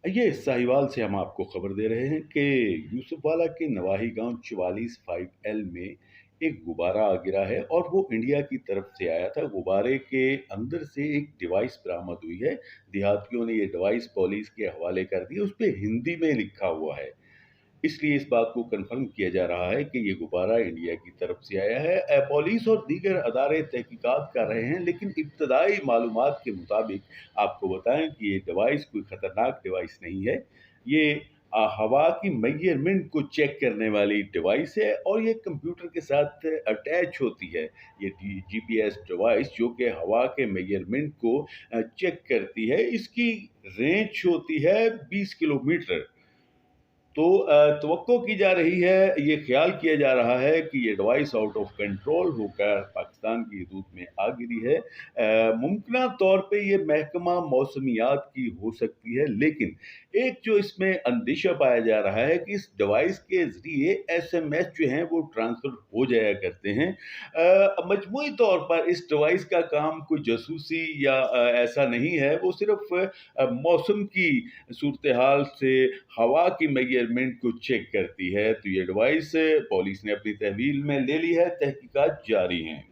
ये साहिवाल से हम आपको खबर दे रहे हैं कि यूसुफवाला के नवाही गांव 44 5L में एक गुब्बारा आ गिरा है और वो इंडिया की तरफ से आया था। गुब्बारे के अंदर से एक डिवाइस बरामद हुई है। देहातियों ने ये डिवाइस पुलिस के हवाले कर दी। उस पे हिंदी में लिखा हुआ है। इसलिए इस बात को कंफर्म किया जा रहा है कि ये गुब्बारा इंडिया की तरफ से आया है। पुलिस और दीगर अदारे तहकीकात कर रहे हैं, लेकिन इब्तदाई मालूमात के मुताबिक आपको बताएं कि ये डिवाइस कोई खतरनाक डिवाइस नहीं है। ये हवा की मेजरमेंट को चेक करने वाली डिवाइस है और ये कंप्यूटर के साथ अटैच होती है। ये जीपीएस डिवाइस जो कि हवा के मेजरमेंट को चेक करती है। इसकी रेंज होती है 20 किलोमीटर। तो तवक्को की जा रही है, ये ख्याल किया जा रहा है कि ये डिवाइस आउट ऑफ कंट्रोल होकर पाकिस्तान की हदूद में आ गिरी है। मुमकिना तौर पे ये महकमा मौसमियात की हो सकती है, लेकिन एक जो इसमें अंदेशा पाया जा रहा है कि इस डिवाइस के ज़रिए एसएमएस जो हैं वो ट्रांसफ़र हो जाया करते हैं। मजमूई तौर पर इस डिवाइस का काम कोई जासूसी या ऐसा नहीं है, वो सिर्फ़ मौसम की सूरत हाल से हवा की मेजरमेंट को चेक करती है। तो ये डिवाइस पुलिस ने अपनी तहवील में ले ली है, तहकीकात जारी हैं।